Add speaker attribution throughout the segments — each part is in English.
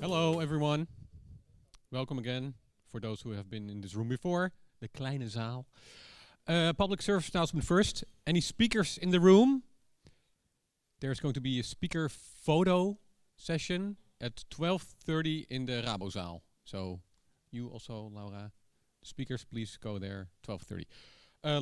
Speaker 1: Hello everyone. Welcome again for those who have been in this room before, the kleine zaal. Public service announcement first. Any speakers in the room? There's going to be a speaker photo session at 12:30 in the Rabozaal. So you also, Laura, speakers, please go there 12:30.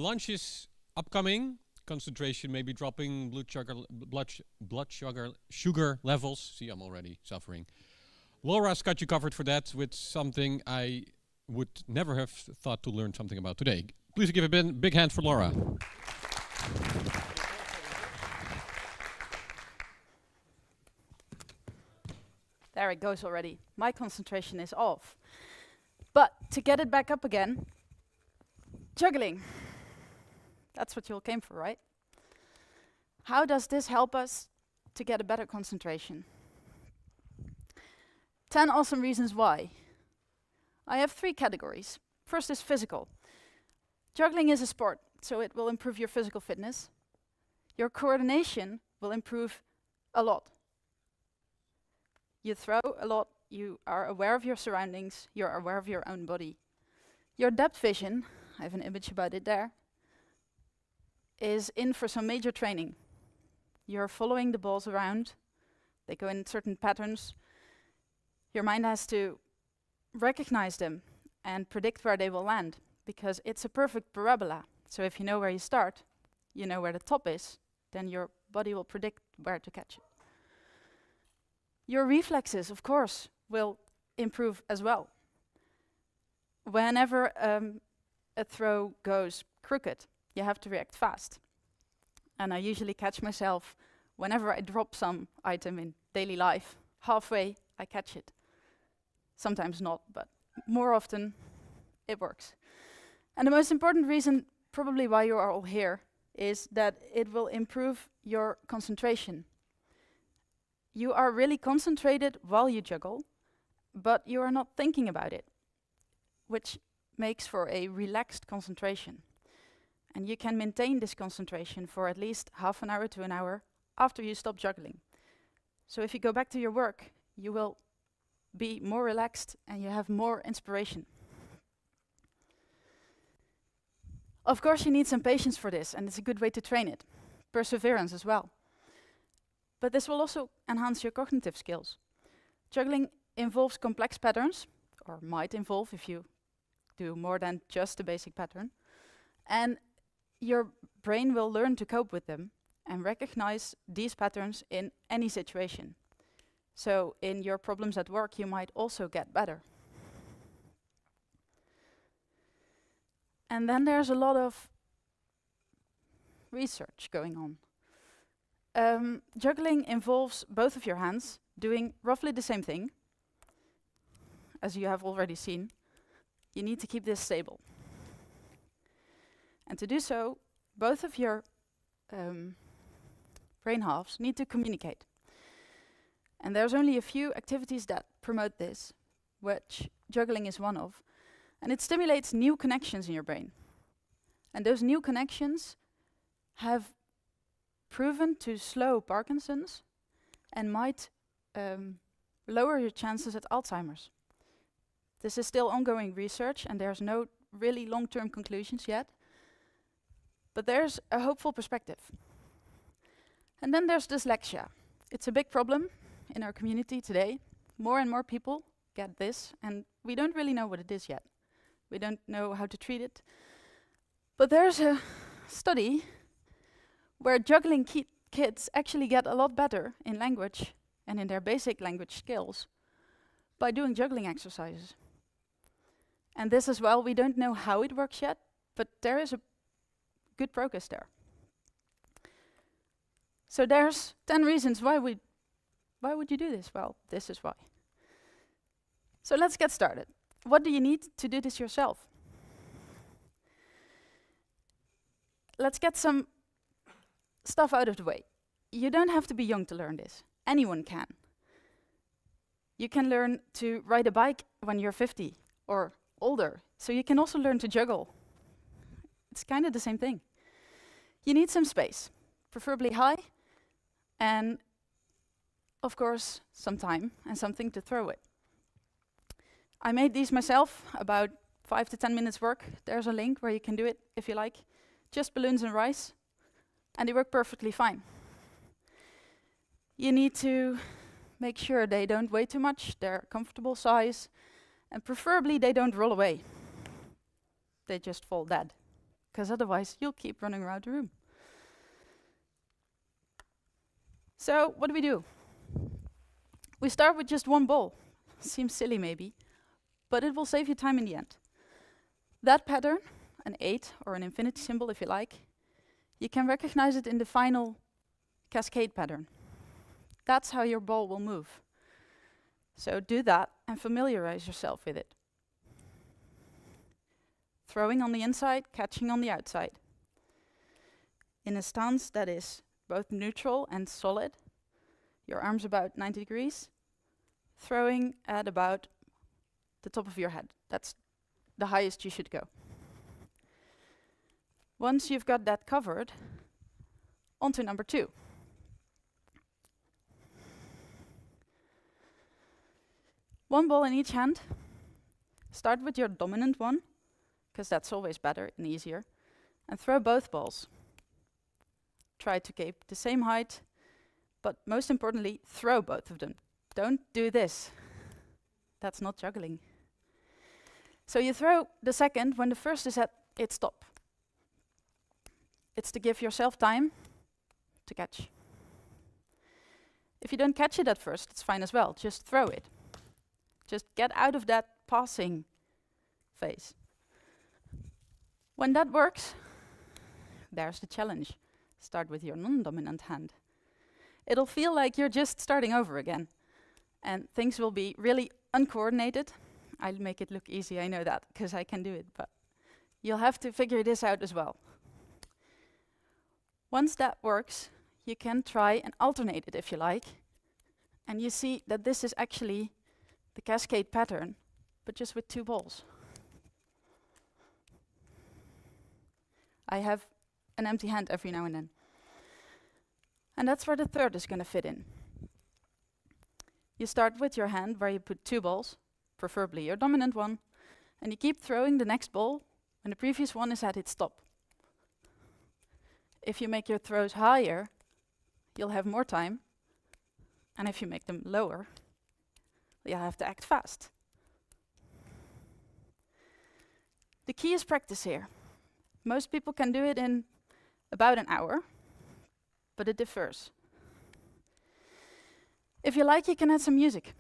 Speaker 1: Lunch is upcoming. Concentration may be dropping, blood sugar levels. See, I'm already suffering. Laura's got you covered for that with something I would never have thought to learn something about today. Please give a big hand for Laura.
Speaker 2: There it goes already. My concentration is off. But to get it back up again, juggling. That's what you all came for, right? How does this help us to get a better concentration? 10 awesome reasons why. I have 3 categories. First is physical. Juggling is a sport, so it will improve your physical fitness. Your coordination will improve a lot. You throw a lot, you are aware of your surroundings, you're aware of your own body. Your depth vision, I have an image about it there, is in for some major training. You're following the balls around, they go in certain patterns. Your mind has to recognize them and predict where they will land, because it's a perfect parabola. So if you know where you start, you know where the top is, then your body will predict where to catch it. Your reflexes, of course, will improve as well. Whenever a throw goes crooked, you have to react fast. And I usually catch myself whenever I drop some item in daily life, halfway I catch it. Sometimes not, but more often it works. And the most important reason probably why you are all here is that it will improve your concentration. You are really concentrated while you juggle, but you are not thinking about it, which makes for a relaxed concentration. And you can maintain this concentration for at least half an hour to an hour after you stop juggling. So if you go back to your work, you will be more relaxed and you have more inspiration. Of course, you need some patience for this, and it's a good way to train it. Perseverance as well. But this will also enhance your cognitive skills. Juggling involves complex patterns, or might involve if you do more than just a basic pattern. And your brain will learn to cope with them and recognize these patterns in any situation. So in your problems at work, you might also get better. And then there's a lot of research going on. Juggling involves both of your hands doing roughly the same thing. As you have already seen, you need to keep this stable. And to do so, both of your brain halves need to communicate. And there's only a few activities that promote this, which juggling is one of. And it stimulates new connections in your brain. And those new connections have proven to slow Parkinson's and might lower your chances at Alzheimer's. This is still ongoing research, and there's no really long-term conclusions yet. But there's a hopeful perspective. And then there's dyslexia. It's a big problem in our community today. More and more people get this, and we don't really know what it is yet. We don't know how to treat it. But there's a study where juggling kids actually get a lot better in language and in their basic language skills by doing juggling exercises. And this as well, we don't know how it works yet, but there is a good progress there. So there's 10 reasons why would you do this? Well, this is why. So let's get started. What do you need to do this yourself? Let's get some stuff out of the way. You don't have to be young to learn this. Anyone can. You can learn to ride a bike when you're 50 or older. So you can also learn to juggle. It's kind of the same thing. You need some space, preferably high, and of course some time and something to throw with. I made these myself, about 5 to 10 minutes work. There's a link where you can do it if you like. Just balloons and rice, and they work perfectly fine. You need to make sure they don't weigh too much, they're a comfortable size, and preferably they don't roll away. They just fall dead, because otherwise you'll keep running around the room. So what do? We start with just one ball. Seems silly maybe, but it will save you time in the end. That pattern, an 8 or an infinity symbol if you like, you can recognize it in the final cascade pattern. That's how your ball will move. So do that and familiarize yourself with it. Throwing on the inside, catching on the outside. In a stance that is both neutral and solid, your arms about 90 degrees, throwing at about the top of your head. That's the highest you should go. Once you've got that covered, on to number 2. One ball in each hand. Start with your dominant one, because that's always better and easier, and throw both balls. Try to keep the same height, but most importantly, throw both of them. Don't do this. That's not juggling. So you throw the second when the first is at its top. It's to give yourself time to catch. If you don't catch it at first, it's fine as well. Just throw it. Just get out of that passing phase. When that works, there's the challenge. Start with your non-dominant hand. It'll feel like you're just starting over again, and things will be really uncoordinated. I'll make it look easy, I know that, because I can do it, but you'll have to figure this out as well. Once that works, you can try and alternate it if you like, and you see that this is actually the cascade pattern, but just with 2 balls. I have an empty hand every now and then. And that's where the third is going to fit in. You start with your hand where you put 2 balls, preferably your dominant one, and you keep throwing the next ball when the previous one is at its top. If you make your throws higher, you'll have more time, and if you make them lower, you'll have to act fast. The key is practice here. Most people can do it in about an hour, but it differs. If you like, you can add some music.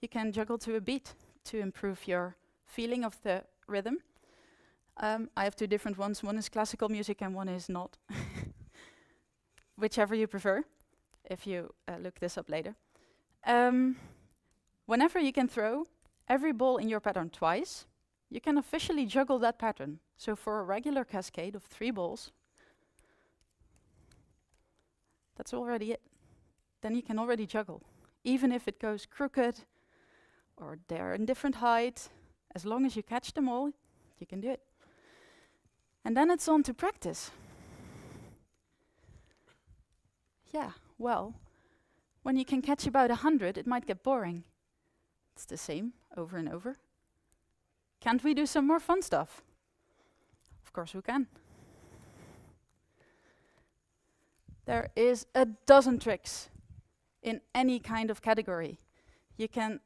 Speaker 2: You can juggle to a beat to improve your feeling of the rhythm. I have 2 different ones. One is classical music and one is not. Whichever you prefer, if you look this up later. Whenever you can throw every ball in your pattern twice, you can officially juggle that pattern. So for a regular cascade of 3 balls, that's already it. Then you can already juggle. Even if it goes crooked or they're in different height, as long as you catch them all, you can do it. And then it's on to practice. Yeah, well, when you can catch about 100, it might get boring. It's the same over and over. Can't we do some more fun stuff? Of course we can. There is a dozen tricks in any kind of category. You can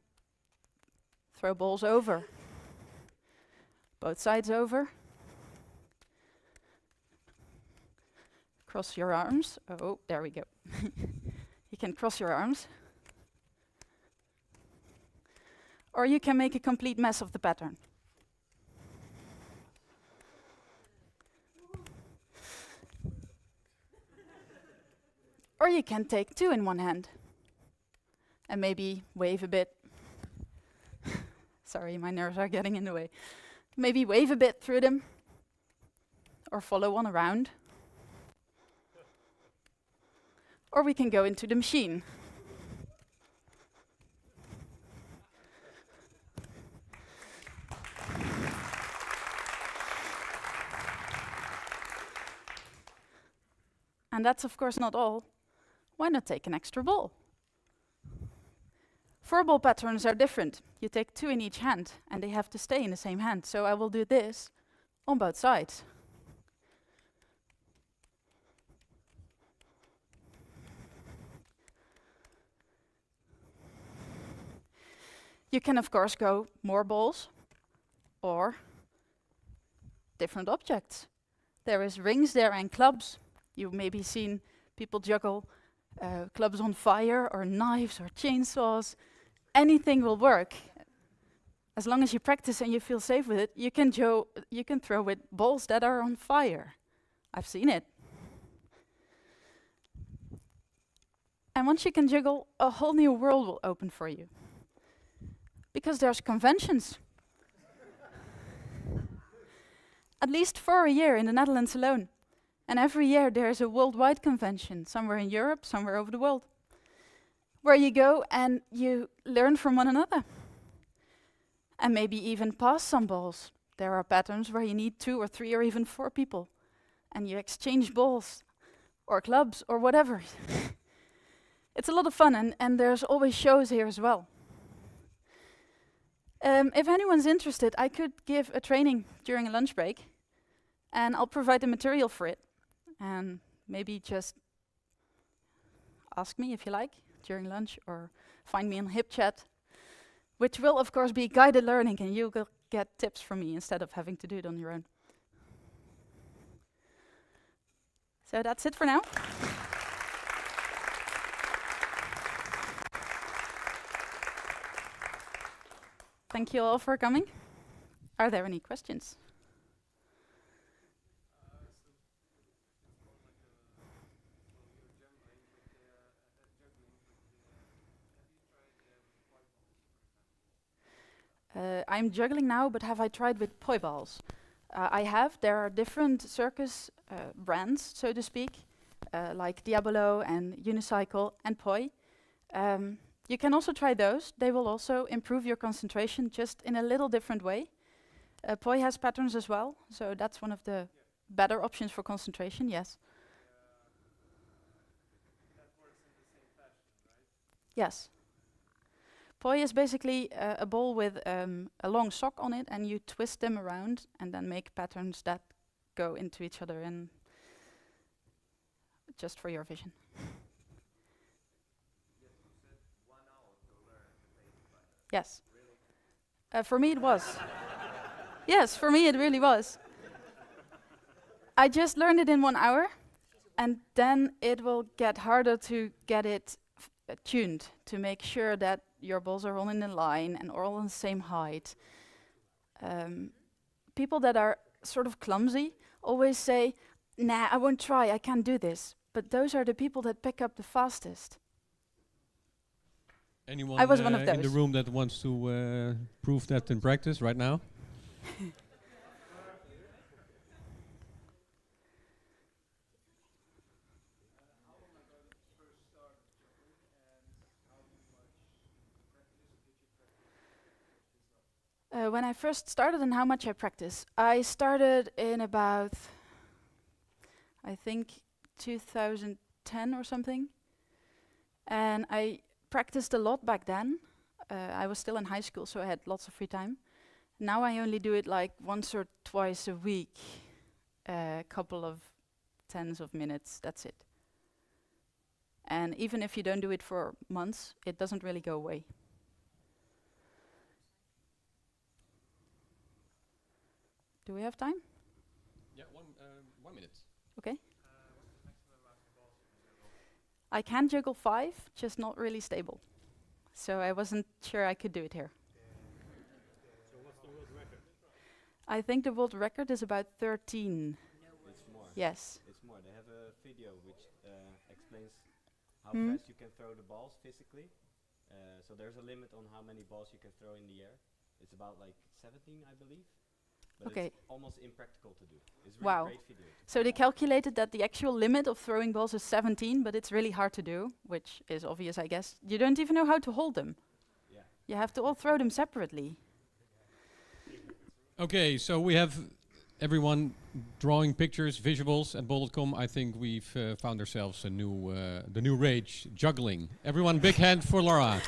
Speaker 2: throw balls over, both sides over, cross your arms. Oh, there we go. You can cross your arms. Or you can make a complete mess of the pattern. Or you can take 2 in one hand and maybe wave a bit. Sorry, my nerves are getting in the way. Maybe wave a bit through them or follow one around. Or we can go into the machine. And that's of course not all. Why not take an extra ball? Four-ball patterns are different. You take two in each hand, and they have to stay in the same hand. So I will do this on both sides. You can, of course, go more balls or different objects. There is rings there and clubs. You've maybe seen people juggle clubs on fire or knives or chainsaws. Anything will work. As long as you practice and you feel safe with it, you can throw with balls that are on fire. I've seen it. And once you can juggle, a whole new world will open for you. Because there's conventions. At least for a year in the Netherlands alone. And every year there's a worldwide convention, somewhere in Europe, somewhere over the world, where you go and you learn from one another. And maybe even pass some balls. There are patterns where you need 2 or 3 or even 4 people. And you exchange balls, or clubs, or whatever. It's a lot of fun, and there's always shows here as well. If anyone's interested, I could give a training during a lunch break, and I'll provide the material for it. And maybe just ask me if you like during lunch, or find me on HipChat, which will of course be guided learning, and you will get tips from me instead of having to do it on your own. So that's it for now. Thank you all for coming. Are there any questions? I'm juggling now, but have I tried with poi balls? I have. There are different circus brands, so to speak, like Diabolo and Unicycle and poi. You can also try those. They will also improve your concentration, just in a little different way. Poi has patterns as well, so that's one of the better options for concentration, yes.
Speaker 3: That works in the same fashion, right?
Speaker 2: Yes. Poi is basically a ball with a long sock on it, and you twist them around and then make patterns that go into each other, and just for your vision.
Speaker 3: Yes, you said 1 hour to learn the basic pattern.
Speaker 2: Yes.
Speaker 3: Really?
Speaker 2: For me it was. Yes, for me it really was. I just learned it in 1 hour, and then it will get harder to get it tuned, to make sure that your balls are all in a line and all on the same height. People that are sort of clumsy always say, nah, I won't try, I can't do this. But those are the people that pick up the fastest.
Speaker 1: Anyone
Speaker 2: I was one of
Speaker 1: in the
Speaker 2: those.
Speaker 1: room that wants to prove that in practice right now?
Speaker 2: When I first started and how much I practice. I started in about, I think, 2010 or something. And I practiced a lot back then. I was still in high school, so I had lots of free time. Now I only do it like once or twice a week, a couple of tens of minutes, that's it. And even if you don't do it for months, it doesn't really go away. Do we have time?
Speaker 1: Yeah, 1 minute.
Speaker 2: Okay.
Speaker 3: What's the maximum amount of balls you can juggle?
Speaker 2: I can juggle 5, just not really stable. So I wasn't sure I could do it here.
Speaker 4: So what's the world record?
Speaker 2: I think the world record is about 13.
Speaker 5: It's more.
Speaker 2: Yes.
Speaker 5: It's more. They have a video which explains how
Speaker 2: Hmm.
Speaker 5: fast you can throw the balls physically. So there's a limit on how many balls you can throw in the air. It's about like 17, I believe. But
Speaker 2: Okay.
Speaker 5: it's almost impractical to do. It's really
Speaker 2: Wow.
Speaker 5: great video.
Speaker 2: So they calculated that the actual limit of throwing balls is 17, but it's really hard to do, which is obvious, I guess. You don't even know how to hold them.
Speaker 5: Yeah.
Speaker 2: You have to all throw them separately.
Speaker 1: Okay, so we have everyone drawing pictures, visuals at bol.com. I think we've found ourselves a new, the new rage, juggling. Everyone, big hand for Laura.